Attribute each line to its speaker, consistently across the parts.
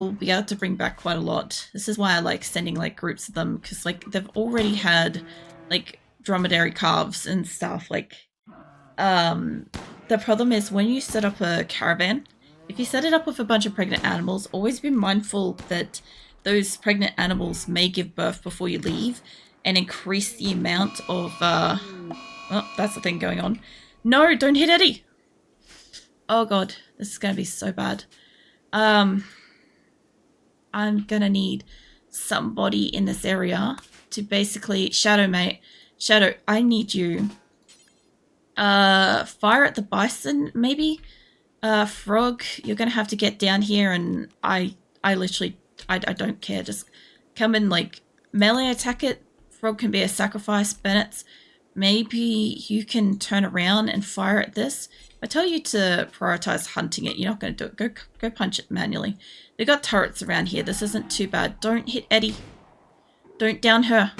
Speaker 1: we'll be able to bring back quite a lot. This is why I like sending like groups of them, because like they've already had like dromedary calves and stuff. Like the problem is when you set up a caravan, if you set it up with a bunch of pregnant animals, always be mindful that those pregnant animals may give birth before you leave and increase the amount of well, that's the thing going on. No, don't hit Eddie. Oh god, this is gonna be so bad. I'm gonna need somebody in this area to basically Shadow, mate. Shadow, I need you. Fire at the bison, maybe? Frog, you're gonna have to get down here, and I literally, I don't care. Just come and like melee attack it. Frog can be a sacrifice. Bennett's, maybe you can turn around and fire at this. If I tell you to prioritize hunting it, you're not gonna do it. Go punch it manually. They've got turrets around here. This isn't too bad. Don't hit Eddie. Don't down her.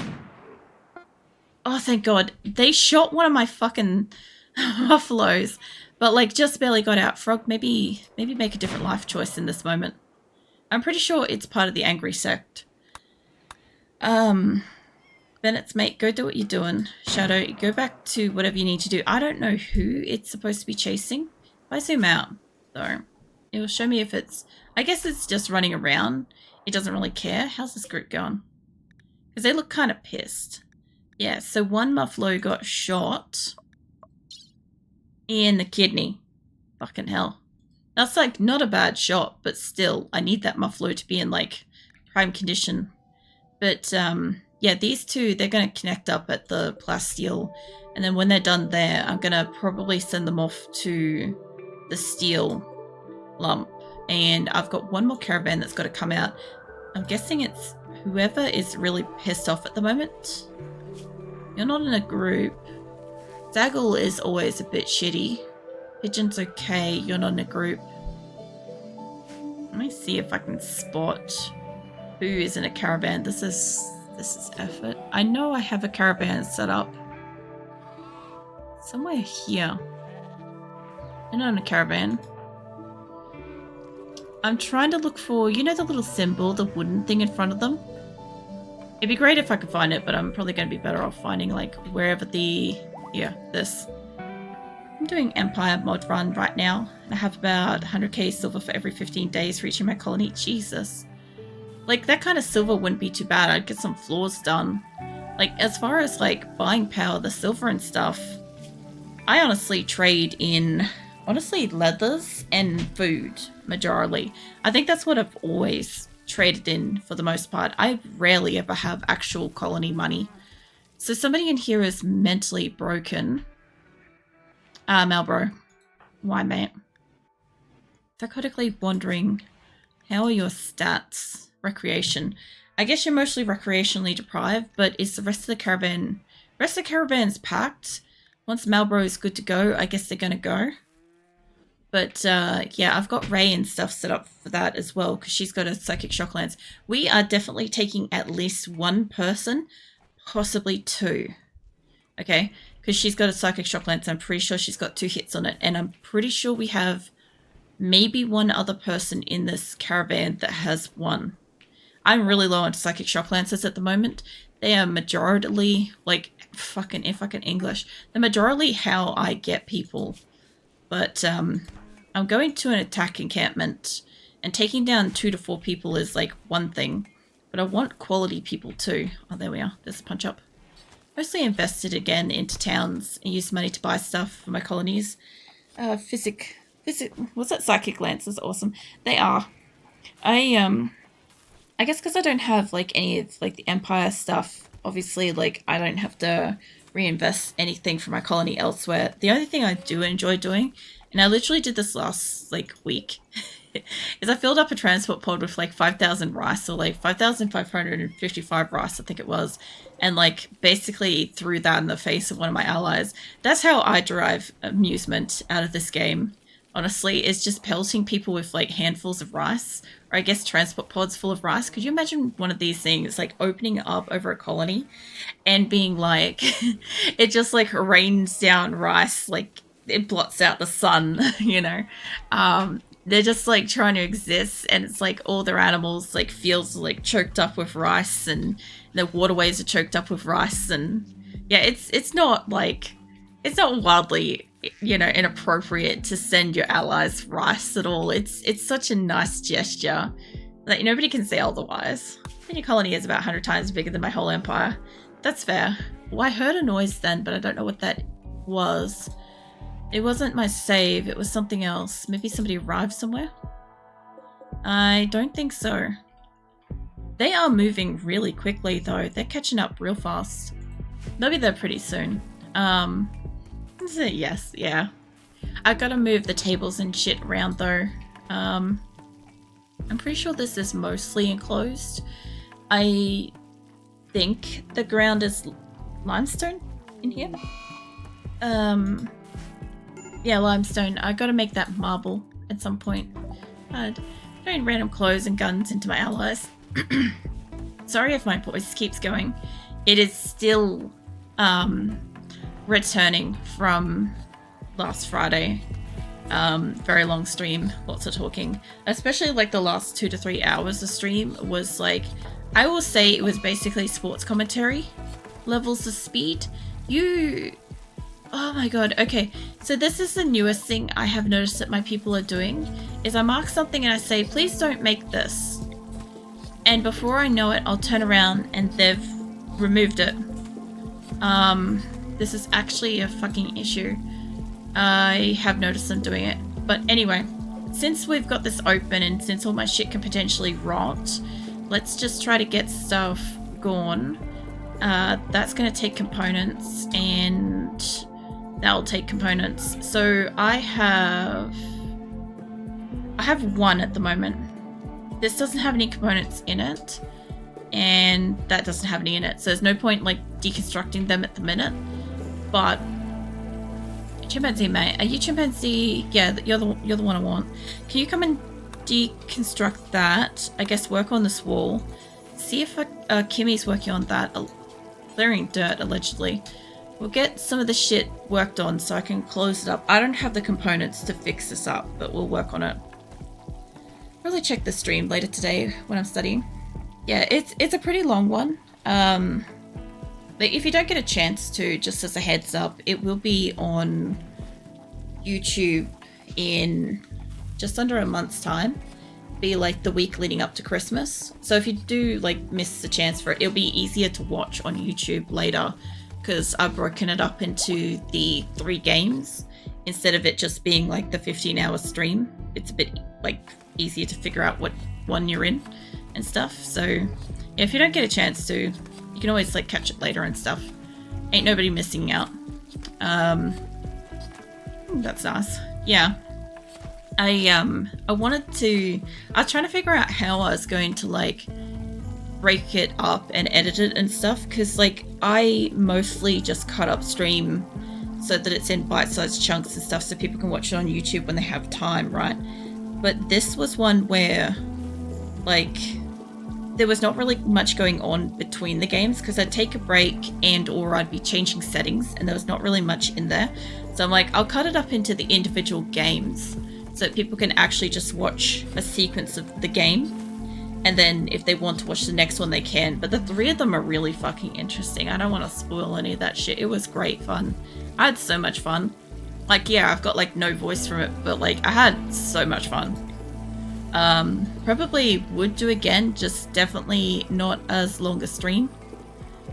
Speaker 1: Oh, thank God. They shot one of my fucking buffaloes, but like just barely got out. Frog, maybe make a different life choice in this moment. I'm pretty sure it's part of the angry sect. Bennett's mate, go do what you're doing. Shadow, go back to whatever you need to do. I don't know who it's supposed to be chasing. If I zoom out, though, it will show me if it's... I guess it's just running around. It doesn't really care. How's this group going? Because they look kind of pissed. Yeah, so one muffalo got shot in the kidney. Fucking hell. That's like not a bad shot, but still, I need that muffalo to be in like prime condition. But yeah, these two, they're going to connect up at the plasteel. And then when they're done there, I'm going to probably send them off to the steel lump. And I've got one more caravan that's got to come out. I'm guessing it's whoever is really pissed off at the moment. You're not in a group. Zaggle is always a bit shitty. Pigeon's okay. You're not in a group. Let me see if I can spot who is in a caravan. This is effort. I know I have a caravan set up somewhere here. You're not in a caravan. I'm trying to look for, you know, the little symbol, the wooden thing in front of them? It'd be great if I could find it, but I'm probably going to be better off finding like wherever the... Yeah, this. I'm doing Empire mod run right now. And I have about 100k silver for every 15 days reaching my colony. Jesus. Like, that kind of silver wouldn't be too bad. I'd get some floors done. Like, as far as like buying power, the silver and stuff, I honestly trade in, honestly, leathers and food, majorly. I think that's what I've always traded in for the most part. I rarely ever have actual colony money. So somebody in here is mentally broken. Malbro. Why, mate? Psychotically wandering. How are your stats? Recreation. I guess you're mostly recreationally deprived, but is the rest of the caravan... Rest of the caravan's packed. Once Malbro is good to go, I guess they're gonna go. But yeah, I've got Ray and stuff set up for that as well, because she's got a psychic shock lance. We are definitely taking at least one person, possibly two. Okay, because she's got a psychic shock lance. I'm pretty sure she's got 2 hits on it, and I'm pretty sure we have maybe one other person in this caravan that has one. I'm really low on psychic shock lances at the moment. They are majorly, like, fucking English. They're majorly how I get people. But I'm going to an attack encampment, and taking down 2 to 4 people is like one thing, but I want quality people too. Oh, there we are. There's a punch up. Mostly invested again into towns and use money to buy stuff for my colonies. What's that? Psychic lances? Awesome. They are. I guess because I don't have like any of like the Empire stuff. Obviously, like I don't have to reinvest anything for my colony elsewhere. The only thing I do enjoy doing, and I literally did this last like week, is I filled up a transport pod with like 5,000 rice, or like 5,555 rice, I think it was, and like basically threw that in the face of one of my allies. That's how I derive amusement out of this game. Honestly, is just pelting people with like handfuls of rice, or I guess transport pods full of rice. Could you imagine one of these things like opening up over a colony and being like, it just like rains down rice, like it blots out the sun, you know? they're just like trying to exist, and it's like all their animals like fields are like choked up with rice, and the waterways are choked up with rice, and yeah, it's not like it's not wildly inappropriate to send your allies rice at all. It's such a nice gesture that nobody can say otherwise. And your colony is about 100 times bigger than my whole empire. That's fair. Well, I heard a noise then, but I don't know what that was. It wasn't my save, it was something else. Maybe somebody arrived somewhere? I don't think so. They are moving really quickly though. They're catching up real fast. They'll be there pretty soon. Yes, yeah. I gotta move the tables and shit around though. I'm pretty sure this is mostly enclosed. I think the ground is limestone in here. Yeah, limestone. I gotta make that marble at some point. Throwing random clothes and guns into my allies. Sorry if my voice keeps going. It is still returning from last Friday. Very long stream, lots of talking. Especially like the last 2 to 3 hours of stream was like, I will say it was basically sports commentary levels of speed. Oh my god, okay. So this is the newest thing I have noticed that my people are doing, is I mark something and I say, please don't make this. And before I know it, I'll turn around and they've removed it. This is actually a fucking issue. I have noticed them doing it. But anyway, since we've got this open and since all my shit can potentially rot, let's just try to get stuff gone. That's going to take components, and that'll take components. So I have 1 at the moment. This doesn't have any components in it, and that doesn't have any in it. So there's no point like deconstructing them at the minute. But chimpanzee, mate, are you chimpanzee? Yeah, you're the one I want. Can you come and deconstruct that? I guess work on this wall. See if Kimmy's working on that. Clearing dirt, allegedly. We'll get some of the shit worked on so I can close it up. I don't have the components to fix this up, but we'll work on it. Probably check the stream later today when I'm studying. Yeah, it's a pretty long one. But if you don't get a chance to, just as a heads up, it will be on YouTube in just under a month's time. Be like the week leading up to Christmas. So if you do like miss the chance for it, it'll be easier to watch on YouTube later, because I've broken it up into the 3 games instead of it just being like the 15-hour stream. It's a bit like easier to figure out what one you're in and stuff. So yeah, if you don't get a chance to, you can always like catch it later and stuff. Ain't nobody missing out. That's nice. Yeah. I was trying to figure out how I was going to like break it up and edit it and stuff, because like I mostly just cut up stream so that it's in bite-sized chunks and stuff so people can watch it on YouTube when they have time, right? But this was one where like there was not really much going on between the games, because I'd take a break and or I'd be changing settings and there was not really much in there. So I'm like, I'll cut it up into the individual games so that people can actually just watch a sequence of the game, and then if they want to watch the next one they can. But the 3 of them are really fucking interesting. I don't want to spoil any of that shit. It was great fun. I had so much fun. Like, yeah, I've got like no voice from it, but like I had so much fun. Probably would do again, just definitely not as long a stream,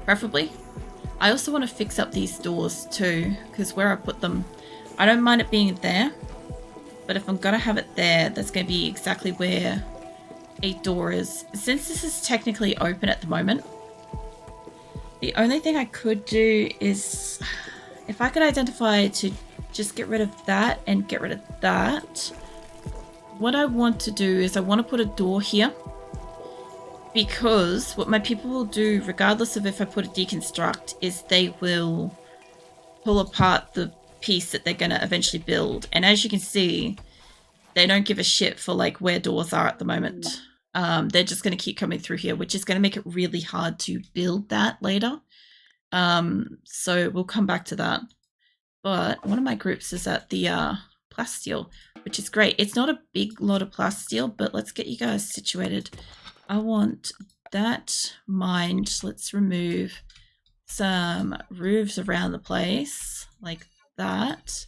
Speaker 1: preferably. I also want to fix up these doors too, because where I put them, I don't mind it being there, but if I'm gonna have it there, that's gonna be exactly where a door is. Since this is technically open at the moment, the only thing I could do is, if I could identify to just get rid of that and get rid of that, what I want to do is I want to put a door here, because what my people will do, regardless of if I put a deconstruct, is they will pull apart the piece that they're going to eventually build. And as you can see, they don't give a shit for like where doors are at the moment. They're just going to keep coming through here, which is going to make it really hard to build that later. So we'll come back to that. But one of my groups is at the plasteel, which is great. It's not a big lot of plasteel, but let's get you guys situated. I want that mined. Let's remove some roofs around the place like that.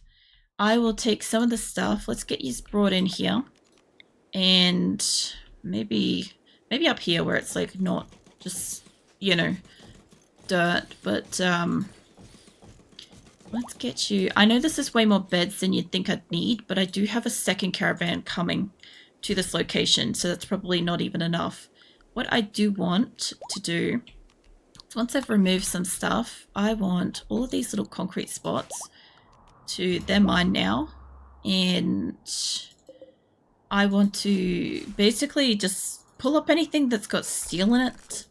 Speaker 1: I will take some of the stuff. Let's get you brought in here, and maybe up here where it's like not just, you know, dirt, but let's get you. I know this is way more beds than you'd think I'd need, but I do have a second caravan coming to this location, so that's probably not even enough. What I do want to do, once I've removed some stuff, I want all of these little concrete spots to, they're mine now, and I want to basically just pull up anything that's got steel in it.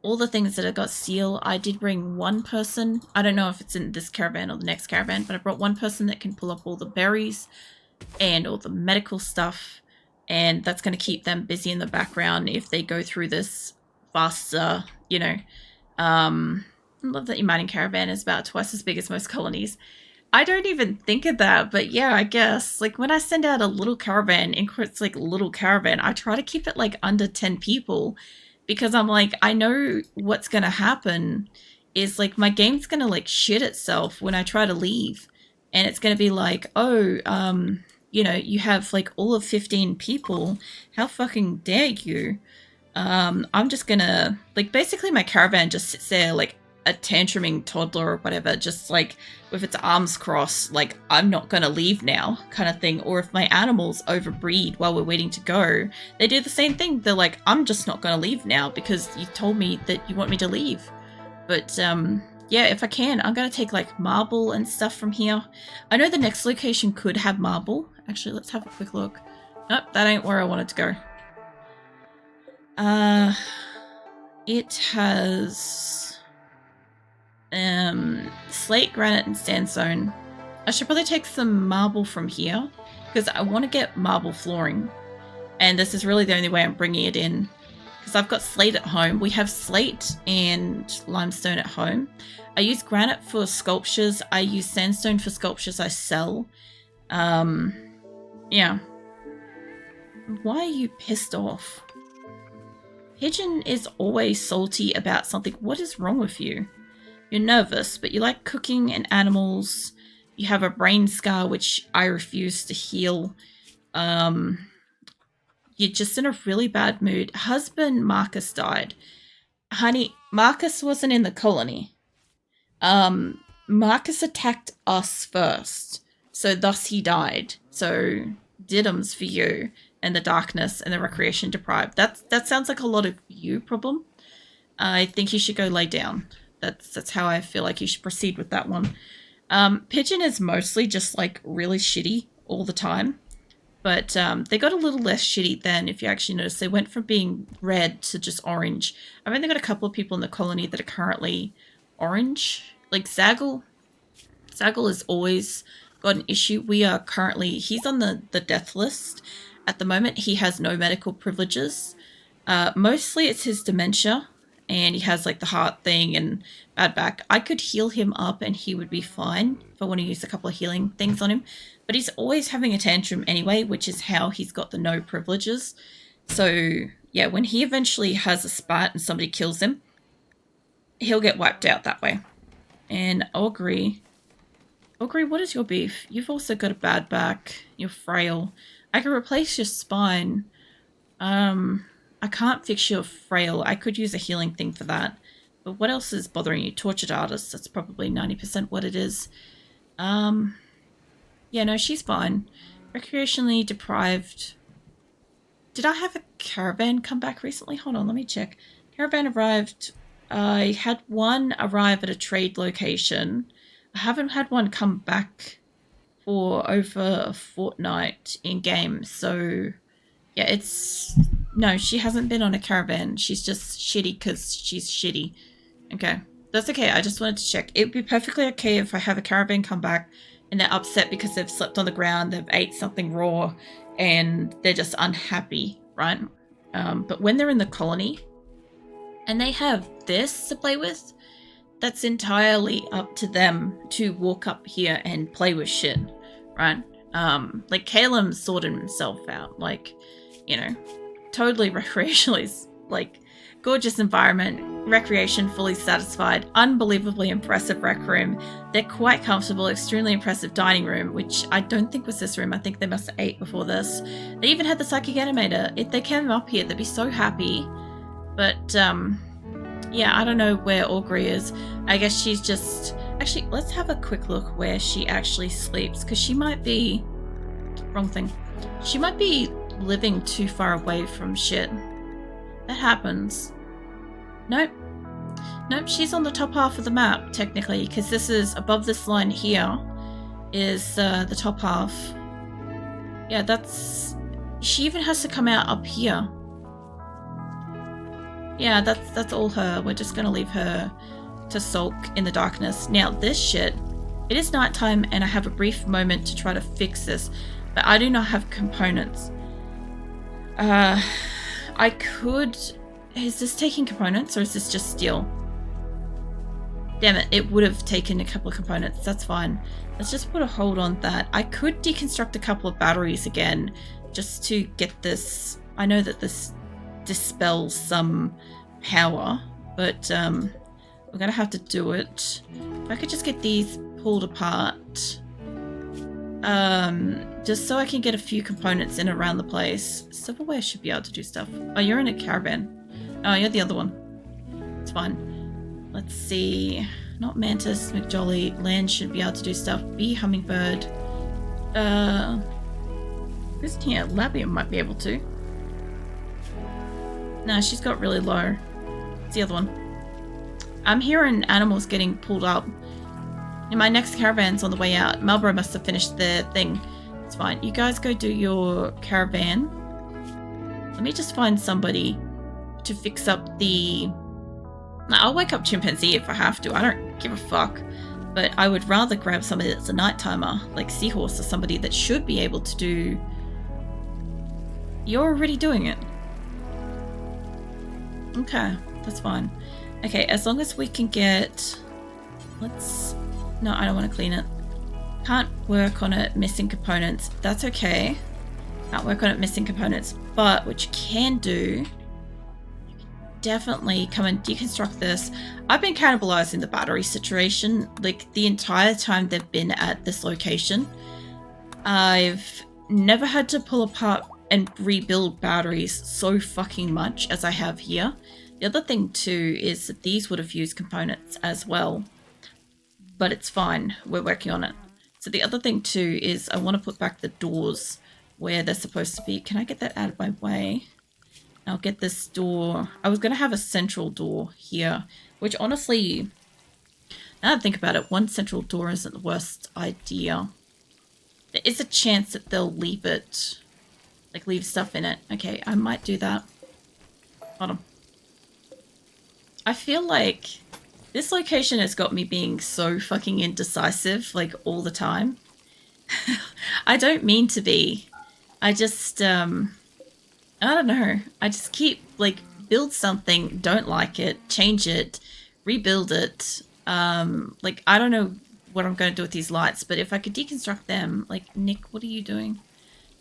Speaker 1: All the things that have got steel. I did bring one person. I don't know if it's in this caravan or the next caravan, but I brought one person that can pull up all the berries and all the medical stuff, and that's going to keep them busy in the background if they go through this faster, you know. I love that your mining caravan is about twice as big as most colonies. I don't even think of that, but yeah, I guess. Like, when I send out a little caravan, in quotes, like, little caravan, I try to keep it, like, under 10 people, because I'm like, I know what's going to happen is, like, my game's going to, like, shit itself when I try to leave, and it's going to be like, oh, you know, you have, like, all of 15 people, how fucking dare you? I'm just gonna, like, basically my caravan just sits there like a tantruming toddler or whatever, just like with its arms crossed, like, I'm not gonna leave now kind of thing. Or if my animals overbreed while we're waiting to go, they do the same thing. They're like, I'm just not gonna leave now because you told me that you want me to leave. But yeah, if I can, I'm gonna take like marble and stuff from here. I know the next location could have marble. Actually, let's have a quick look. Nope, that ain't where I wanted to go. It has slate, granite, and sandstone. I should probably take some marble from here because I want to get marble flooring, and this is really the only way I'm bringing it in because I've got slate at home. We have slate and limestone at home. I use granite for sculptures. I use sandstone for sculptures I sell. Yeah. Why are you pissed off? Pigeon is always salty about something. What is wrong with you? You're nervous, but you like cooking and animals. You have a brain scar, which I refuse to heal. You're just in a really bad mood. Husband Marcus died. Honey, Marcus wasn't in the colony. Marcus attacked us first, so thus he died. So, diddums for you. And the darkness and the recreation deprived. That sounds like a lot of you problem. I think you should go lay down. That's how I feel like you should proceed with that one. Pigeon is mostly just like really shitty all the time. But they got a little less shitty then, if you actually notice. They went from being red to just orange. I've only got a couple of people in the colony that are currently orange. Like Zaggle. Zaggle has always got an issue. We are currently, he's on the death list. At the moment, he has no medical privileges. Mostly it's his dementia, and he has like the heart thing and bad back. I could heal him up and he would be fine if I want to use a couple of healing things on him. But he's always having a tantrum anyway, which is how he's got the no privileges. So yeah, when he eventually has a spat and somebody kills him, he'll get wiped out that way. And Ogre, what is your beef? You've also got a bad back. You're frail. I can replace your spine. I can't fix your frail. I could use a healing thing for that. But what else is bothering you? Tortured artist. That's probably 90% what it is. Yeah, no, she's fine. Recreationally deprived. Did I have a caravan come back recently? Hold on, let me check. Caravan arrived. I had one arrive at a trade location. I haven't had one come back for over a fortnight in game, so yeah, it's no, she hasn't been on a caravan. She's just shitty because she's shitty. Okay, that's okay. I just wanted to check. It would be perfectly okay if I have a caravan come back and they're upset because they've slept on the ground, they've ate something raw, and they're just unhappy, right? But when they're in the colony and they have this to play with, that's entirely up to them to walk up here and play with shit, right? Like Caleb sorted himself out, like, you know, totally recreationally, like, gorgeous environment, recreation fully satisfied, unbelievably impressive rec room. They're quite comfortable, extremely impressive dining room, which I don't think was this room. I think they must have ate before this. They even had the psychic animator. If they came up here, they'd be so happy. But, yeah, I don't know where Augury is. I guess she's just... Actually, let's have a quick look where she actually sleeps, because she might be... Wrong thing. She might be living too far away from shit. That happens. Nope. Nope, she's on the top half of the map, technically, because this is above this line here is the top half. Yeah, that's... She even has to come out up here. Yeah, that's all her. We're just gonna leave her to sulk in the darkness. Now, this shit, it is nighttime and I have a brief moment to try to fix this, but I do not have components. I could... Is this taking components or is this just steel? Damn it, it would have taken a couple of components. That's fine. Let's just put a hold on that. I could deconstruct a couple of batteries again just to get this... I know that this dispels some power, but we're gonna have to do it. If I could just get these pulled apart, just so I can get a few components in around the place. Silverware should be able to do stuff. Oh, you're in a caravan. Oh, you're the other one. It's fine. Let's see. Not Mantis, McJolly. Land should be able to do stuff. Bee, Hummingbird. Who's here? Labium might be able to. No, she's got really low. It's the other one. I'm hearing animals getting pulled up. In my next caravan's on the way out. Marlborough must have finished their thing. It's fine. You guys go do your caravan. Let me just find somebody to fix up the... I'll wake up Chimpanzee if I have to. I don't give a fuck. But I would rather grab somebody that's a night timer, like Seahorse or somebody that should be able to do... You're already doing it. Okay, that's fine. Okay, as long as we can get... Let's... No, I don't want to clean it. Can't work on it missing components. That's okay. Can't work on it missing components. But what you can do... Definitely come and deconstruct this. I've been cannibalizing the battery situation like the entire time they've been at this location. I've never had to pull apart and rebuild batteries so fucking much as I have here. The other thing too is that these would have used components as well, but it's fine, we're working on it. So the other thing too is I want to put back the doors where they're supposed to be. Can I get that out of my way? I'll get this door. I was going to have a central door here, which honestly, now that I think about it, one central door isn't the worst idea. There is a chance that they'll leave it, like leave stuff in it. Okay, I might do that. Hold on. I feel like this location has got me being so fucking indecisive, like all the time. I don't mean to be. I just, I don't know. I just keep, like, build something, don't like it, change it, rebuild it. Like, I don't know what I'm going to do with these lights, but if I could deconstruct them, like, Nick, what are you doing?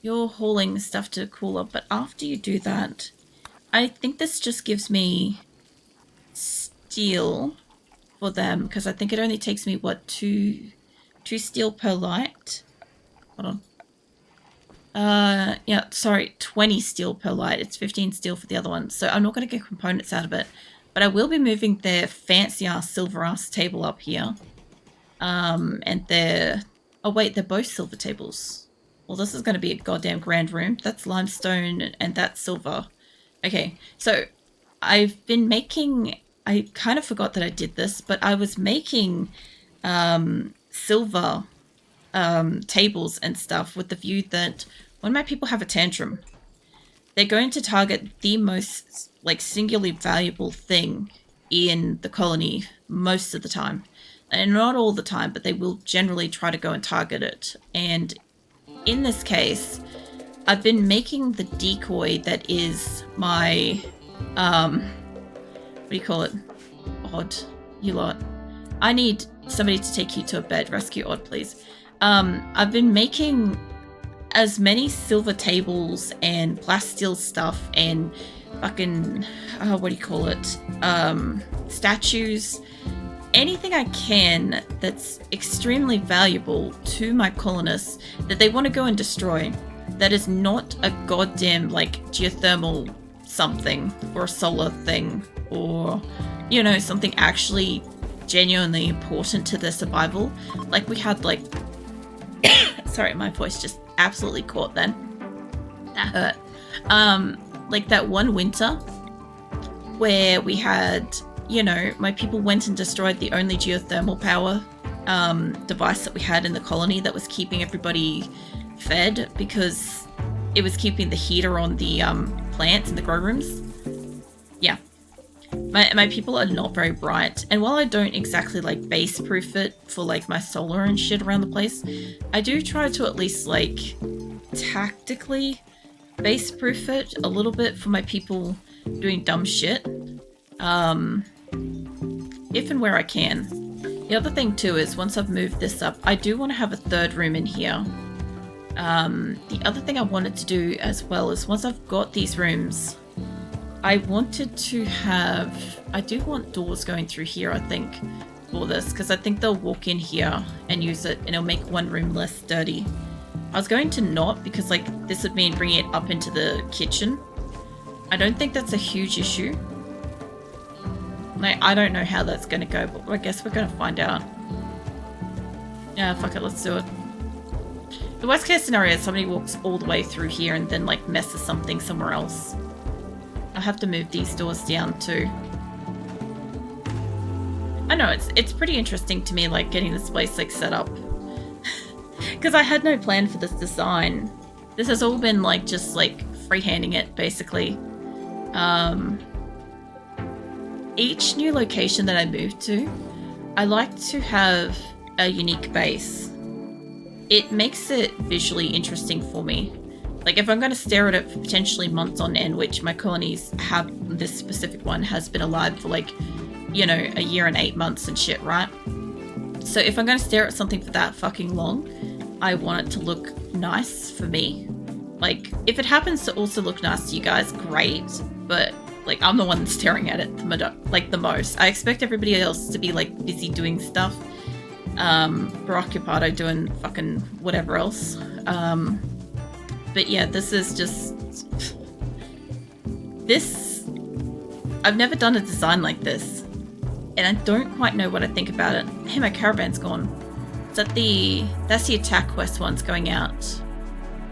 Speaker 1: You're hauling stuff to a cooler, but after you do that, I think this just gives me steel for them, because I think it only takes me, what, two steel per light? Hold on. Yeah, sorry, 20 steel per light. It's 15 steel for the other one. So I'm not going to get components out of it. But I will be moving their fancy-ass silver-ass table up here. And their... Oh, wait, they're both silver tables. Well, this is going to be a goddamn grand room. That's limestone and that's silver. Okay, so I've been making... I kind of forgot that I did this, but I was making silver tables and stuff with the view that when my people have a tantrum, they're going to target the most, like, singularly valuable thing in the colony most of the time. And not all the time, but they will generally try to go and target it. And in this case, I've been making the decoy that is my, what do you call it? Odd. You lot. I need somebody to take you to a bed. Rescue Odd, please. I've been making as many silver tables and plasteel stuff and fucking, what do you call it? Statues. Anything I can that's extremely valuable to my colonists that they want to go and destroy. That is not a goddamn, like, geothermal something or a solar thing or, you know, something actually genuinely important to their survival. Like, we had, like, sorry, my voice just absolutely caught then. That hurt. Like that one winter where we had, you know, my people went and destroyed the only geothermal power device that we had in the colony that was keeping everybody fed because it was keeping the heater on the plants in the grow rooms. Yeah. My people are not very bright, and while I don't exactly like base proof it for like my solar and shit around the place, I do try to at least like tactically base proof it a little bit for my people doing dumb shit. If and where I can. The other thing too is once I've moved this up, I do want to have a third room in here. The other thing I wanted to do as well is once I've got these rooms, I wanted to have, I do want doors going through here, I think, for this, because I think they'll walk in here and use it and it'll make one room less dirty. I was going to not, because like this would mean bringing it up into the kitchen. I don't think that's a huge issue. Like, I don't know how that's going to go, but I guess we're going to find out. Yeah, fuck it, let's do it. The worst case scenario is somebody walks all the way through here and then like messes something somewhere else. I'll have to move these doors down too. I know, it's pretty interesting to me, like, getting this place, like, set up. Because I had no plan for this design. This has all been, like, just, like, freehanding it, basically. Each new location that I move to, I like to have a unique base. It makes it visually interesting for me. Like, if I'm going to stare at it for potentially months on end, which my colonies have, this specific one has been alive for like, you know, a year and 8 months and shit, right? So if I'm going to stare at something for that fucking long, I want it to look nice for me. Like, if it happens to also look nice to you guys, great. But, like, I'm the one staring at it the most. I expect everybody else to be, like, busy doing stuff. Preoccupado doing fucking whatever else. But yeah, this is just... This... I've never done a design like this. And I don't quite know what I think about it. Hey, my caravan's gone. Is that the... That's the attack quest one's going out.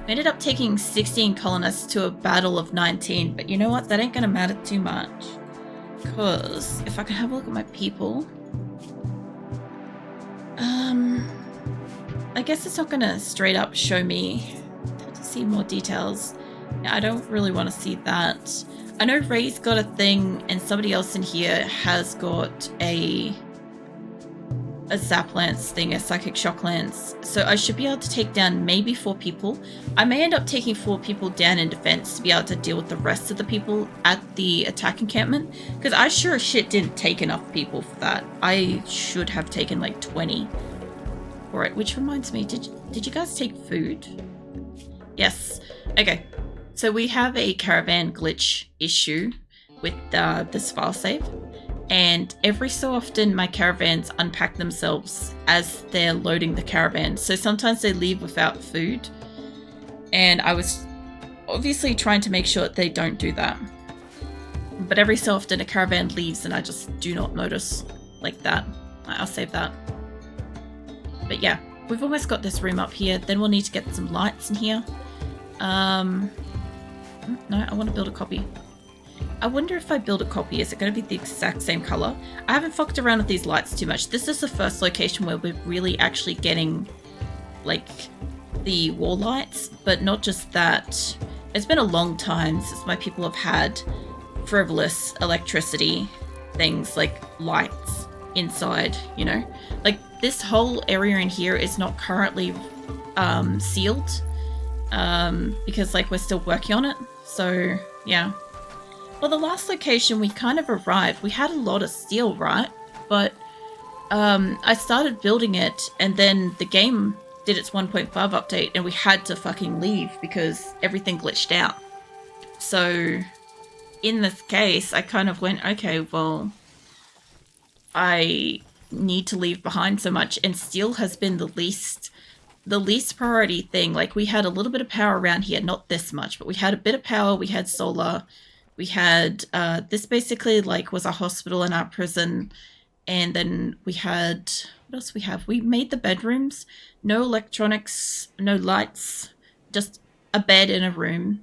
Speaker 1: We ended up taking 16 colonists to a battle of 19. But you know what? That ain't gonna matter too much. Because if I can have a look at my people... I guess it's not gonna straight up show me... see more details. I don't really want to see that. I know Ray's got a thing and somebody else in here has got a Zap Lance thing, a Psychic Shock Lance. So I should be able to take down maybe 4 people. I may end up taking 4 people down in defense to be able to deal with the rest of the people at the attack encampment. Because I sure as shit didn't take enough people for that. I should have taken like 20 for it. Which reminds me, did you guys take food? Yes. Okay. So we have a caravan glitch issue with this file save. And every so often my caravans unpack themselves as they're loading the caravan. So sometimes they leave without food. And I was obviously trying to make sure that they don't do that. But every so often a caravan leaves and I just do not notice like that. I'll save that. But yeah, we've almost got this room up here. Then we'll need to get some lights in here. No, I want to build a copy. I wonder if I build a copy, is it going to be the exact same color? I haven't fucked around with these lights too much. This is the first location where we're really actually getting, like, the wall lights, but not just that. It's been a long time since my people have had frivolous electricity things like lights inside, you know? Like, this whole area in here is not currently sealed because, like, we're still working on it. So, yeah. Well, the last location we kind of arrived, we had a lot of steel, right? But I started building it and then the game did its 1.5 update and we had to fucking leave because everything glitched out. So in this case, I kind of went, okay, well, I need to leave behind so much, and steel has been the least priority thing. Like, we had a little bit of power around here, not this much, but we had a bit of power, we had solar, we had this basically like was a hospital in our prison, and then we had, what else we have? We made the bedrooms, no electronics, no lights, just a bed in a room,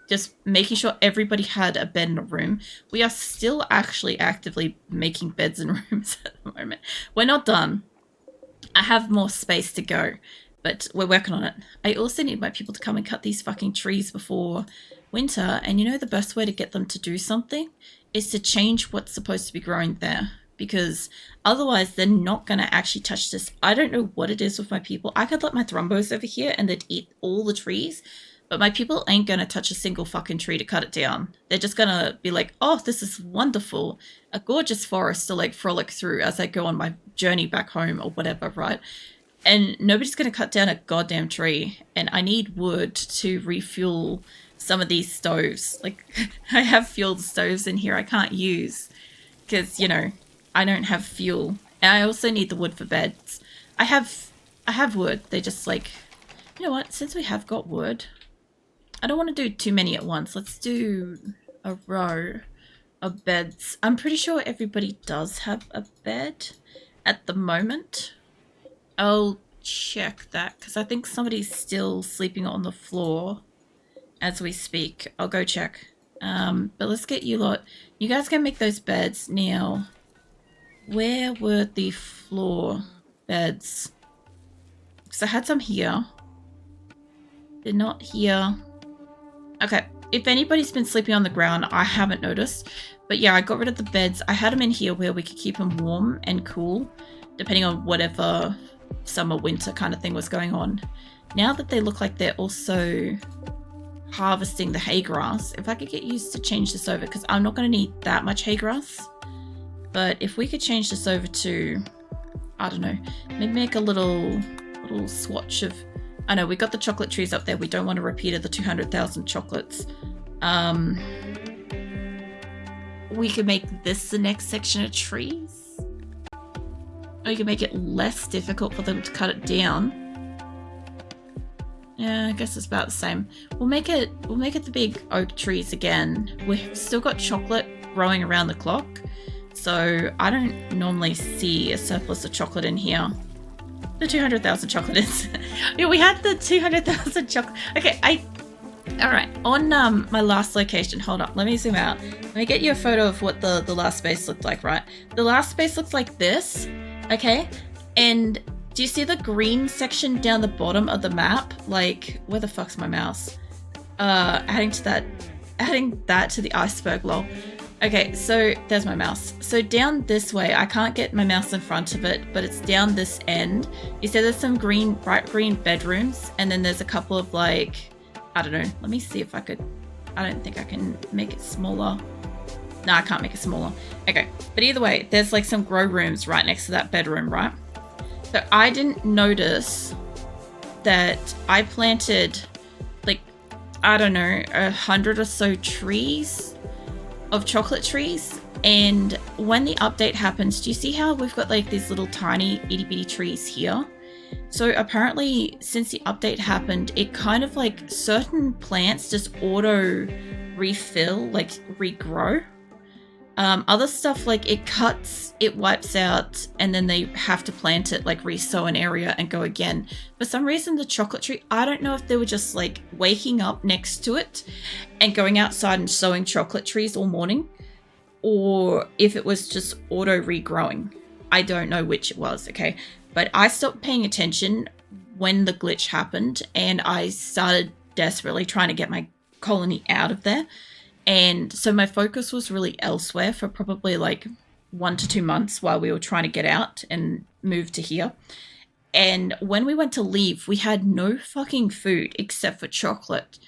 Speaker 1: just making sure everybody had a bed in a room. We are still actually actively making beds in rooms at the moment. We're not done. I have more space to go, but we're working on it. I also need my people to come and cut these fucking trees before winter, and you know the best way to get them to do something is to change what's supposed to be growing there, because otherwise they're not going to actually touch this. I don't know what it is with my people. I could let my thrumbos over here and they'd eat all the trees, but my people ain't going to touch a single fucking tree to cut it down. They're just going to be like, oh, this is wonderful. A gorgeous forest to like frolic through as I go on my journey back home or whatever, right? And nobody's going to cut down a goddamn tree. And I need wood to refuel some of these stoves. Like, I have fueled stoves in here I can't use because, you know, I don't have fuel. And I also need the wood for beds. I have wood. They just like, you know what? Since we have got wood, I don't want to do too many at once. Let's do a row of beds. I'm pretty sure everybody does have a bed at the moment. I'll check that because I think somebody's still sleeping on the floor as we speak. I'll go check. But let's get you lot. You guys can make those beds. Now, where were the floor beds? Because I had some here. They're not here. Okay, if anybody's been sleeping on the ground, I haven't noticed. But yeah, I got rid of the beds. I had them in here where we could keep them warm and cool, depending on whatever summer, winter kind of thing was going on. Now that they look like they're also harvesting the hay grass, if I could get used to change this over, because I'm not going to need that much hay grass. But if we could change this over to, I don't know, maybe make a little swatch of, I know we got the chocolate trees up there. We don't want a repeat of the 200,000 chocolates. We could make this the next section of trees. Or you can make it less difficult for them to cut it down. Yeah, I guess it's about the same. We'll make it the big oak trees again. We've still got chocolate growing around the clock, so I don't normally see a surplus of chocolate in here. The 200,000 chocolate is. Yeah, we had the 200,000 chocolate. Okay, all right, on my last location, hold up, let me zoom out. Let me get you a photo of what the last space looked like, right? The last space looks like this, okay? And do you see the green section down the bottom of the map? Like, where the fuck's my mouse? Adding that to the iceberg, lol. Okay, so there's my mouse. So down this way, I can't get my mouse in front of it, but it's down this end. You see there's some bright green bedrooms, and then there's a couple of like, I don't know, let me see if I could, I don't think I can make it smaller. No, I can't make it smaller. Okay, but either way, there's like some grow rooms right next to that bedroom, right? So I didn't notice that I planted like, I don't know, 100 or so trees of chocolate trees. And when the update happens, do you see how we've got like these little tiny itty bitty trees here? So apparently since the update happened, it kind of like certain plants just auto refill, like regrow. Other stuff like it cuts, it wipes out, and then they have to plant it, like resow an area and go again. For some reason, the chocolate tree, I don't know if they were just like waking up next to it and going outside and sowing chocolate trees all morning, or if it was just auto regrowing. I don't know which it was, okay? But I stopped paying attention when the glitch happened, and I started desperately trying to get my colony out of there. And so my focus was really elsewhere for probably like 1 to 2 months while we were trying to get out and move to here. And when we went to leave, we had no fucking food except for chocolate.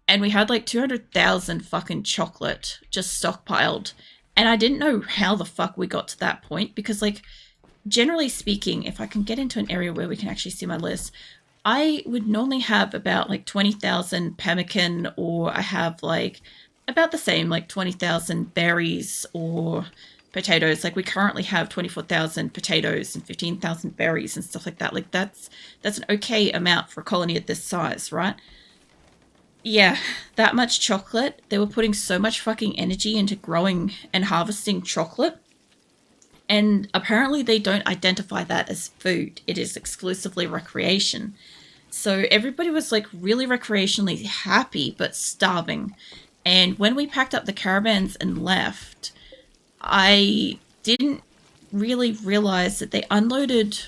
Speaker 1: And we had like 200,000 fucking chocolate just stockpiled. And I didn't know how the fuck we got to that point, because like generally speaking, if I can get into an area where we can actually see my list, I would normally have about like 20,000 pemmican, or I have like about the same, like 20,000 berries or potatoes. Like we currently have 24,000 potatoes and 15,000 berries and stuff like that. Like that's an okay amount for a colony at this size, right? Yeah, that much chocolate. They were putting so much fucking energy into growing and harvesting chocolate. And apparently they don't identify that as food. It is exclusively recreation. So everybody was like really recreationally happy but starving. And when we packed up the caravans and left, I didn't really realize that they unloaded